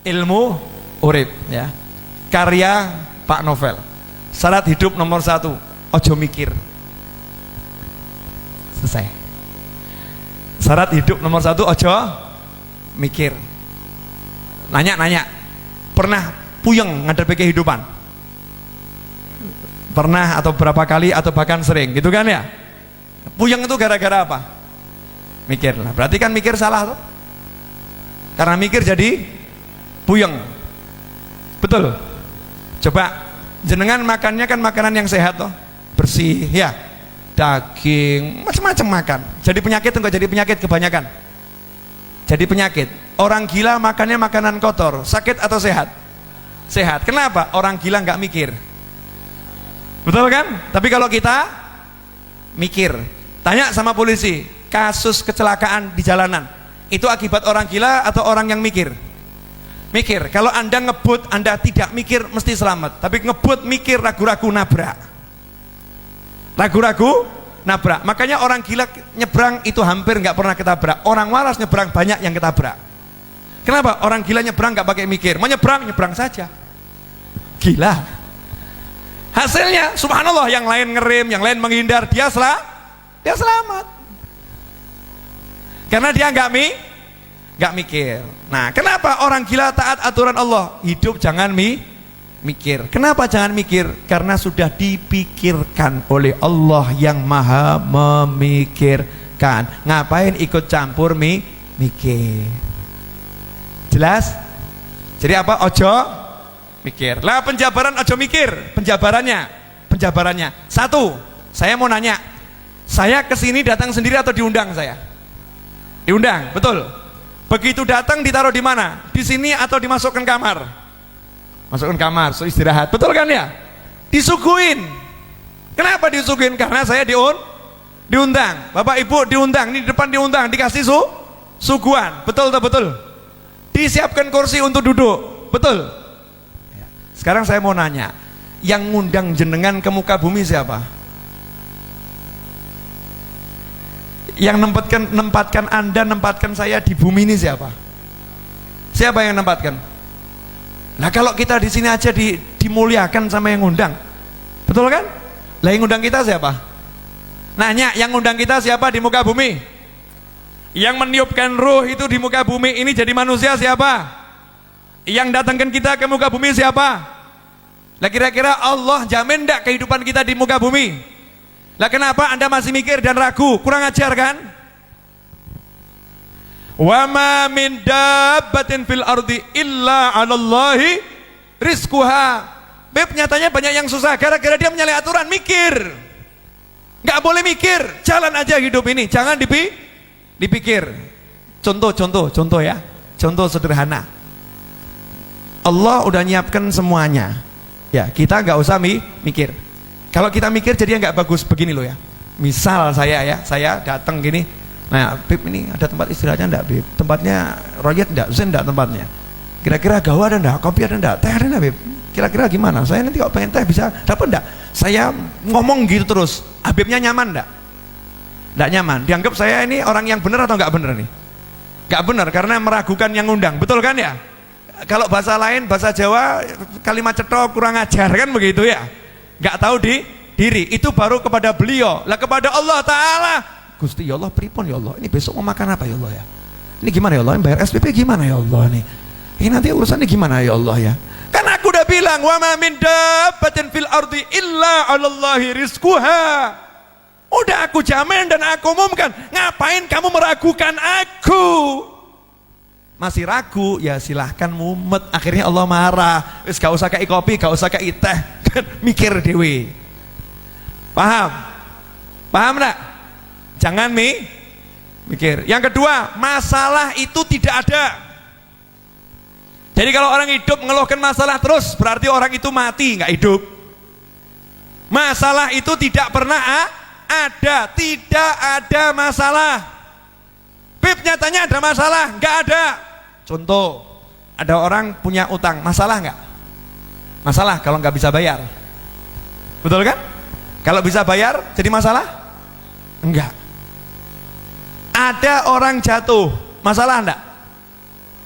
Ilmu urip ya. Karya Pak Novel. Syarat hidup nomor 1, ojo mikir. Selesai. Syarat hidup nomor 1, ojo mikir. Nanya, pernah puyeng ngadepi kehidupan? Pernah atau berapa kali atau bahkan sering gitu kan ya? Puyeng itu gara-gara apa? Mikir lah. Berarti kan mikir salah tuh. Karena mikir jadi puyeng. Betul. Coba jenengan makannya kan makanan yang sehat toh, bersih ya, daging macam-macam makan. Jadi penyakit enggak jadi penyakit kebanyakan. Jadi penyakit. Orang gila makannya makanan kotor, sakit atau sehat? Sehat. Kenapa? Orang gila nggak mikir. Betul kan? Tapi kalau kita mikir, tanya sama polisi, kasus kecelakaan di jalanan itu akibat orang gila atau orang yang mikir? Mikir. Kalau Anda ngebut, Anda tidak mikir mesti selamat. Tapi ngebut mikir, ragu-ragu nabrak. Ragu-ragu nabrak. Makanya orang gila nyebrang itu hampir nggak pernah ketabrak. Orang waras nyebrang banyak yang ketabrak. Kenapa? Orang gila nyebrang nggak pakai mikir. Mau nyebrang, nyebrang saja. Gila. Hasilnya, subhanallah, yang lain ngerem, yang lain menghindar, dia selamat. Karena dia nggak mikir. Nah, kenapa orang gila taat aturan Allah? Hidup jangan mikir. Kenapa jangan mikir? Karena sudah dipikirkan oleh Allah yang maha memikirkan. Ngapain ikut campur mikir? Jelas? Jadi apa? Ojo mikir. Lah penjabaran ojo mikir. Penjabarannya. 1, saya mau nanya. Saya kesini datang sendiri atau diundang saya? Diundang, betul. Begitu datang ditaruh di mana? Di sini atau dimasukkan kamar? Masukkan kamar, so istirahat. Betul kan ya? Disuguhin. Kenapa disuguhin? Karena saya diundang. Bapak Ibu diundang, ini di depan diundang, dikasih suguhan. Betul atau betul? Disiapkan kursi untuk duduk. Betul. Sekarang saya mau nanya, yang ngundang jenengan ke muka bumi siapa? Yang nempatkan saya di bumi ini siapa? Siapa yang nempatkan? Nah, kalau kita di sini aja dimuliakan sama yang ngundang, betul kan? Lah yang ngundang kita siapa? Nanya, yang ngundang kita siapa di muka bumi? Yang meniupkan ruh itu di muka bumi ini jadi manusia siapa? Yang datangkan kita ke muka bumi siapa? Lah kira-kira Allah jamin enggak kehidupan kita di muka bumi? Lah kenapa Anda masih mikir dan ragu? Kurang ajar kan? Wa ma min dabbatin fil ardi illa 'alallahi rizquha. Beb, nyatanya banyak yang susah gara-gara dia menyalahi aturan, mikir. Enggak boleh mikir, jalan aja hidup ini, jangan dipikir. Contoh ya. Contoh sederhana. Allah udah nyiapkan semuanya. Ya, kita enggak usah mikir. Kalau kita mikir jadinya nggak bagus. Begini loh ya, misal saya datang gini, nah Bib ini ada tempat istirahatnya enggak Bib? Tempatnya royet enggak? Zen enggak tempatnya? Kira-kira gawa ada enggak? Kopi ada enggak? Teh ada enggak Bib? Kira-kira gimana? Saya nanti kalau pengen teh bisa dapat enggak? Saya ngomong gitu terus, Habibnya nyaman enggak? Enggak nyaman, dianggap saya ini orang yang benar atau enggak benar nih? Enggak benar karena meragukan yang ngundang, betul kan ya? Kalau bahasa lain, bahasa Jawa, kalimat cetok, kurang ajar kan begitu ya? Gak tahu diri, itu baru kepada beliau. Lah kepada Allah Ta'ala, Gusti ya Allah, pripun ya Allah, ini besok mau makan apa ya Allah ya, ini gimana ya Allah, ini bayar SPP gimana ya Allah, ini nanti urusannya gimana ya Allah ya. Kan aku udah bilang, wa ma min dabbatin fil ardi illa 'alallahi rizquha. Udah aku jamin dan aku umumkan. Ngapain kamu meragukan aku? Masih ragu, ya silahkan mumet. Akhirnya Allah marah. Wis gak usah kei kopi, gak usah kei teh. Mikir dewe. Paham? Paham enggak? Jangan mikir. Yang kedua, masalah itu tidak ada. Jadi kalau orang hidup mengeluhkan masalah terus, berarti orang itu mati, nggak hidup. Masalah itu tidak pernah ada, tidak ada masalah. Bib, nyatanya ada masalah, nggak ada. Contoh, ada orang punya utang, masalah nggak? Masalah kalau nggak bisa bayar. Betul kan? Kalau bisa bayar jadi masalah? Enggak. Ada orang jatuh, masalah enggak?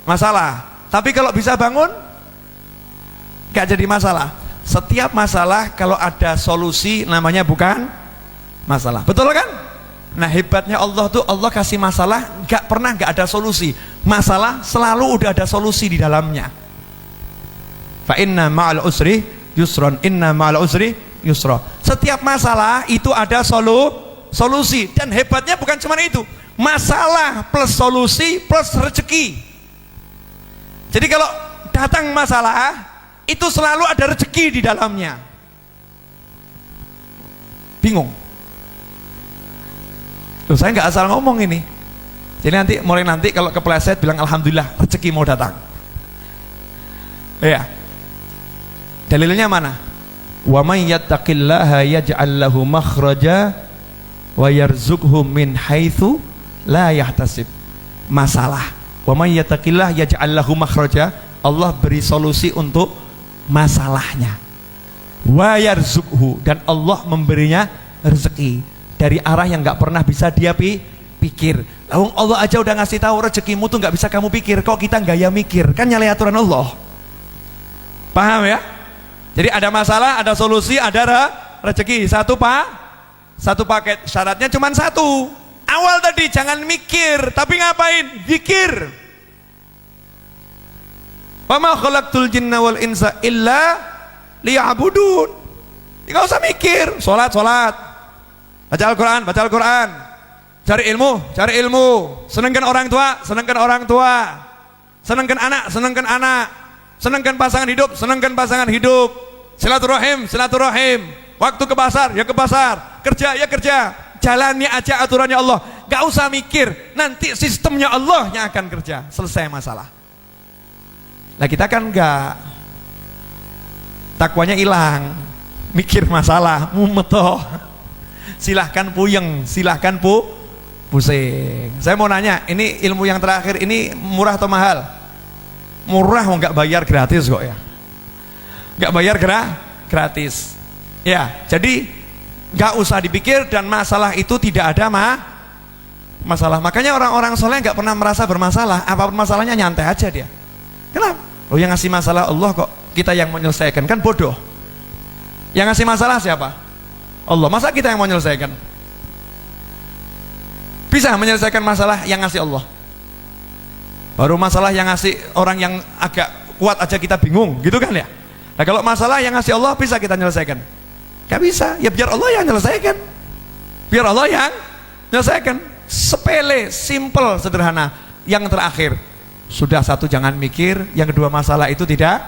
Masalah. Tapi kalau bisa bangun, gak jadi masalah. Setiap masalah kalau ada solusi namanya bukan masalah. Betul kan? Nah hebatnya Allah tuh, Allah kasih masalah gak pernah gak ada solusi. Masalah selalu udah ada solusi di dalamnya. Fa inna ma'al usri yusron, inna ma'al usri yusra. Setiap masalah itu ada solusi. Dan hebatnya bukan cuma itu, masalah plus solusi plus rezeki. Jadi kalau datang masalah itu selalu ada rezeki di dalamnya. Bingung. Loh, saya nggak asal ngomong ini. Jadi mulai nanti kalau kepleset bilang alhamdulillah rezeki mau datang. Ya. Dalilnya mana? Wa may yattaqillaha yaj'al lahu makhraja wa yarzuqhu min haitsu la yahtasib. Masalah. Wa may yattaqillaha yaj'al lahu makhraja, Allah beri solusi untuk masalahnya. Wa yarzuqhu, dan Allah memberinya rezeki dari arah yang nggak pernah bisa dia pikir. Lalu Allah aja udah ngasih tahu rezekimu tuh nggak bisa kamu pikir, kok kita gaya mikir? Kan nyalahi aturan Allah. Paham ya? Jadi ada masalah, ada solusi, ada rezeki. Satu paket. Syaratnya cuma satu. Awal tadi jangan mikir, tapi ngapain? Zikir. Wa ma khalaqtul jinna wal insa illa liya'budun. Enggak usah mikir, salat. Baca Al-Qur'an. Cari ilmu. Senangkan orang tua. Senangkan anak. Senangkan pasangan hidup. Silaturahim. Waktu ke pasar, ya ke pasar. Kerja. Jalani aja aturannya Allah. Enggak usah mikir, nanti sistemnya Allah yang akan kerja. Selesai masalah. Nah kita kan enggak, takwanya hilang, mikir masalah, mumetoh. Silahkan puyeng, silahkan pusing. Saya mau nanya, ini ilmu yang terakhir ini murah atau mahal? Murah, mau nggak bayar gratis kok ya? Nggak bayar gratis. Ya, jadi nggak usah dipikir dan masalah itu tidak ada masalah. Makanya orang-orang soleh nggak pernah merasa bermasalah. Apapun masalahnya nyantai aja dia. Kenapa? Oh yang ngasih masalah Allah kok, kita yang menyelesaikan, kan bodoh. Yang ngasih masalah siapa? Allah. Masa kita yang mau menyelesaikan? Bisa menyelesaikan masalah yang ngasih Allah. Baru masalah yang ngasih orang yang agak kuat aja kita bingung, gitu kan ya? Nah kalau masalah yang ngasih Allah bisa kita menyelesaikan? Gak bisa, ya biar Allah yang menyelesaikan. Biar Allah yang menyelesaikan. Sepele, simple, sederhana. Yang terakhir, sudah satu jangan mikir, yang kedua masalah itu tidak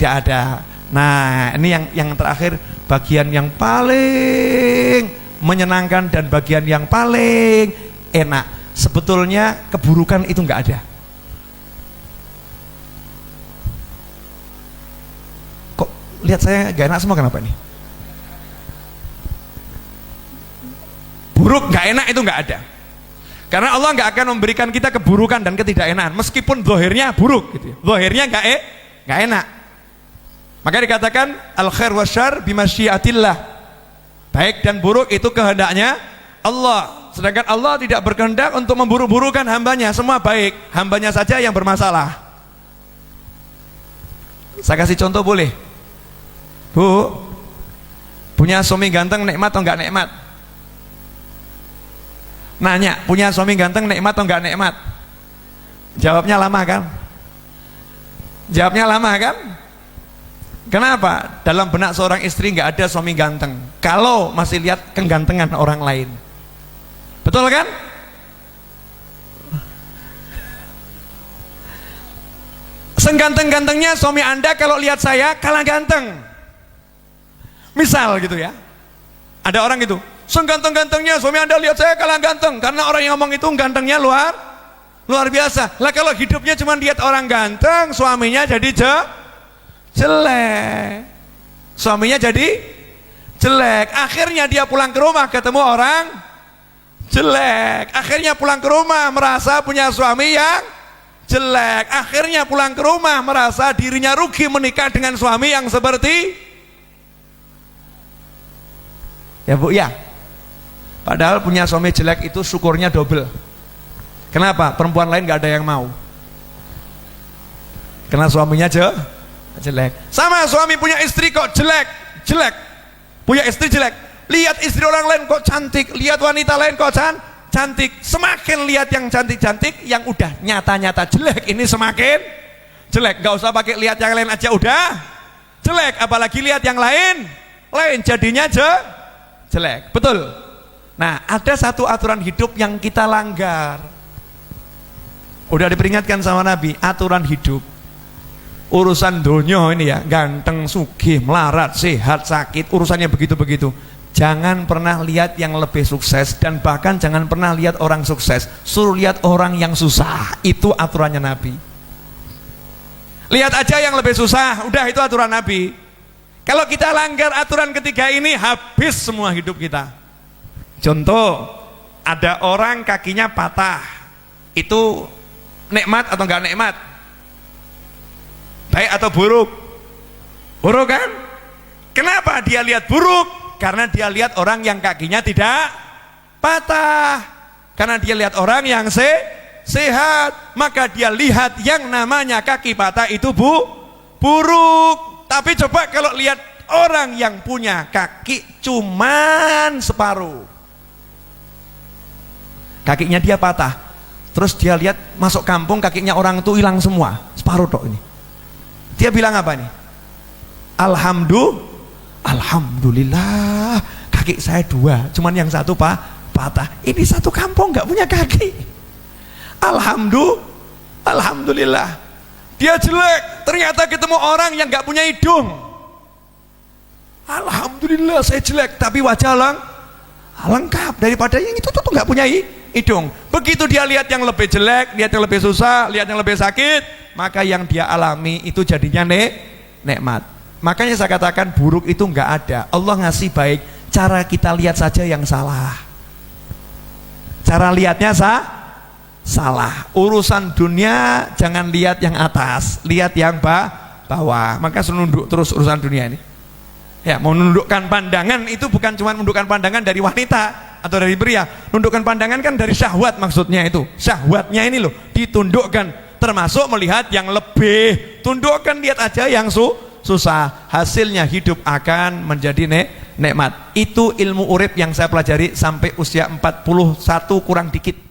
ada. Nah ini yang terakhir, bagian yang paling menyenangkan dan bagian yang paling enak. Sebetulnya keburukan itu nggak ada. Kok lihat saya gak enak semua, kenapa nih? Buruk nggak enak itu nggak ada. Karena Allah nggak akan memberikan kita keburukan dan ketidakenakan, meskipun zahirnya buruk, gitu. Zahirnya nggak enak. Maka dikatakan al khair wasyarr bimasyiatillah. Baik dan buruk itu kehendaknya Allah. Sedangkan Allah tidak berkehendak untuk memburu-burukan hambanya. Semua baik, hambanya saja yang bermasalah. Saya kasih contoh boleh? Bu, punya suami ganteng nikmat atau enggak nikmat? Nanya, punya suami ganteng nikmat atau enggak nikmat? Jawabnya lama kan? Jawabnya lama kan? Kenapa? Dalam benak seorang istri enggak ada suami ganteng kalau masih lihat kegantengan orang lain. Betul kan? Seganteng-gantengnya suami Anda kalau lihat saya kalah ganteng. Misal gitu ya. Ada orang gitu, seganteng-gantengnya suami Anda lihat saya kalah ganteng, karena orang yang ngomong itu gantengnya luar biasa. Lah kalau hidupnya cuma lihat orang ganteng, suaminya jadi jelek. Suaminya jadi jelek. Akhirnya dia pulang ke rumah ketemu orang jelek. Akhirnya pulang ke rumah merasa punya suami yang jelek. Akhirnya pulang ke rumah merasa dirinya rugi menikah dengan suami yang seperti, ya Bu ya. Padahal punya suami jelek itu syukurnya double. Kenapa? Perempuan lain gak ada yang mau. Karena suaminya jelek. Sama suami punya istri kok jelek. Punya istri jelek. Lihat istri orang lain kok cantik, lihat wanita lain kok cantik. Semakin lihat yang cantik-cantik, yang udah nyata-nyata jelek ini semakin jelek. Gak usah pakai lihat yang lain aja udah jelek, apalagi lihat yang lain jadinya jelek. Betul. Nah, ada satu aturan hidup yang kita langgar. Udah diperingatkan sama Nabi, aturan hidup. Urusan dunia ini ya, ganteng, sugih, melarat, sehat, sakit, urusannya begitu-begitu. Jangan pernah lihat yang lebih sukses, dan bahkan jangan pernah lihat orang sukses. Suruh lihat orang yang susah. Itu aturannya Nabi. Lihat aja yang lebih susah, udah itu aturan Nabi. Kalau kita langgar aturan ketiga ini, habis semua hidup kita. Contoh, ada orang kakinya patah. Itu nikmat atau enggak nikmat? Baik atau buruk? Buruk kan? Kenapa dia lihat buruk? Karena dia lihat orang yang kakinya tidak patah. Karena dia lihat orang yang sehat. Maka dia lihat yang namanya kaki patah itu buruk. Tapi coba kalau lihat orang yang punya kaki cuman separuh, kakinya dia patah, terus dia lihat masuk kampung kakinya orang itu hilang semua, separuh tok ini. Dia bilang apa nih? Alhamdulillah, kaki saya dua, cuman yang satu patah. Ini satu kampung nggak punya kaki. Alhamdulillah. Dia jelek, ternyata ketemu orang yang nggak punya hidung. Alhamdulillah saya jelek, tapi wajah lengkap daripada yang itu tuh nggak punya hidung. Begitu dia lihat yang lebih jelek, lihat yang lebih susah, lihat yang lebih sakit, maka yang dia alami itu jadinya nikmat. Makanya saya katakan buruk itu nggak ada. Allah ngasih baik, cara kita lihat saja yang salah. Cara lihatnya salah. Urusan dunia jangan lihat yang atas, lihat yang bawah. Maka nunduk terus urusan dunia ini. Ya, mau menundukkan pandangan itu bukan cuma menundukkan pandangan dari wanita atau dari pria. Menundukkan pandangan kan dari syahwat, maksudnya itu. Syahwatnya ini loh ditundukkan, termasuk melihat yang lebih. Tundukkan, lihat aja yang susah. Hasilnya hidup akan menjadi nikmat. Itu ilmu urip yang saya pelajari sampai usia 41 kurang dikit.